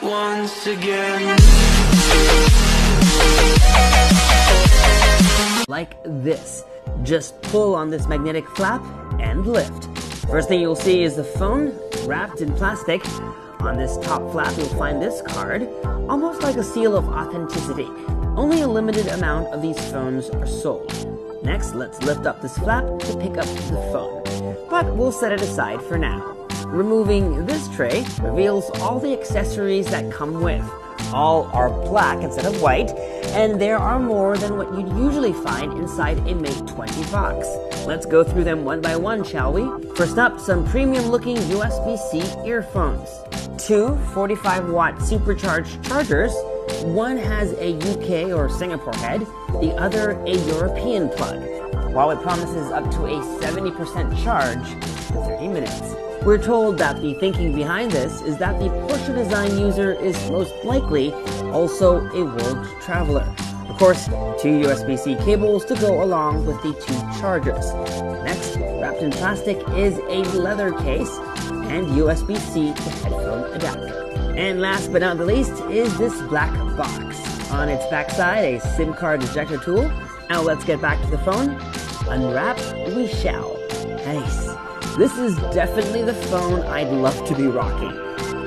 once again. Like this. Just pull on this magnetic flap and lift. First thing you'll see is the phone wrapped in plastic. On this top flap you'll find this card, almost like a seal of authenticity. Only a limited amount of these phones are sold. Next, let's lift up this flap to pick up the phone. But we'll set it aside for now. Removing this tray reveals all the accessories that come with. All are black instead of white, and there are more than what you'd usually find inside a Mate 20 box. Let's go through them one by one, shall we? First up, some premium-looking USB-C earphones. Two 45-watt supercharged chargers. One has a UK or Singapore head, the other a European plug. Huawei promises up to a 70% charge in 30 minutes. We're told that the thinking behind this is that the Porsche design user is most likely also a world traveler. Of course, two USB-C cables to go along with the two chargers. Next, wrapped in plastic is a leather case and USB-C to headphone adapter. And last but not the least is this black box. On its backside, a SIM card ejector tool. Now let's get back to the phone. Unwrap we shall. Nice. This is definitely the phone I'd love to be rocking.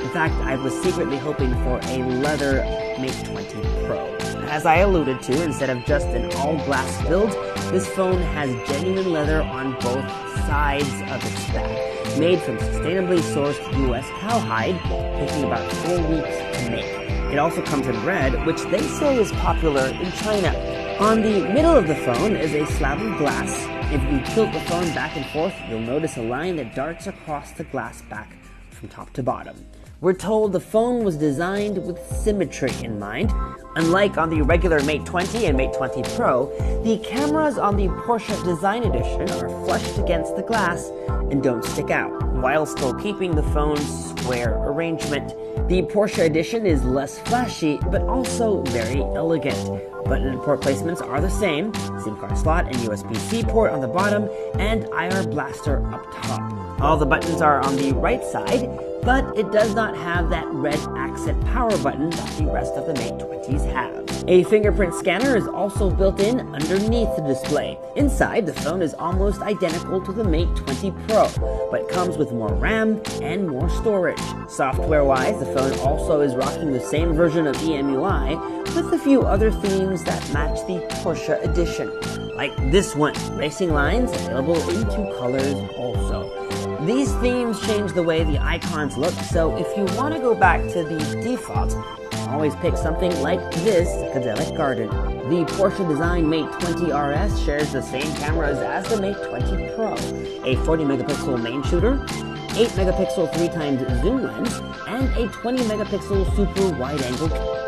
In fact, I was secretly hoping for a leather Mate 20 Pro. As I alluded to, instead of just an all-glass build, this phone has genuine leather on both sides of its back, made from sustainably sourced US cowhide, taking about 4 weeks to make. It also comes in red, which they say is popular in China. On the middle of the phone is a slab of glass. If you tilt the phone back and forth, you'll notice a line that darts across the glass back from top to bottom. We're told the phone was designed with symmetry in mind. Unlike on the regular Mate 20 and Mate 20 Pro, the cameras on the Porsche Design Edition are flushed against the glass and don't stick out, while still keeping the phone's square arrangement. The Porsche Edition is less flashy, but also very elegant. Button and port placements are the same, SIM card slot and USB-C port on the bottom, and IR blaster up top. All the buttons are on the right side, but it does not have that red accent power button that the rest of the Mate 20s have. A fingerprint scanner is also built in underneath the display. Inside, the phone is almost identical to the Mate 20 Pro, but comes with more RAM and more storage. Software-wise, the phone also is rocking the same version of EMUI, with a few other themes that match the Porsche Edition. Like this one, racing lines, available in 2 colors also. These themes change the way the icons look, so if you want to go back to the default, always pick something like this Psychedelic Garden. The Porsche Design Mate 20 RS shares the same cameras as the Mate 20 Pro. A 40-megapixel main shooter, 8-megapixel 3x zoom lens, and a 20-megapixel super wide-angle camera.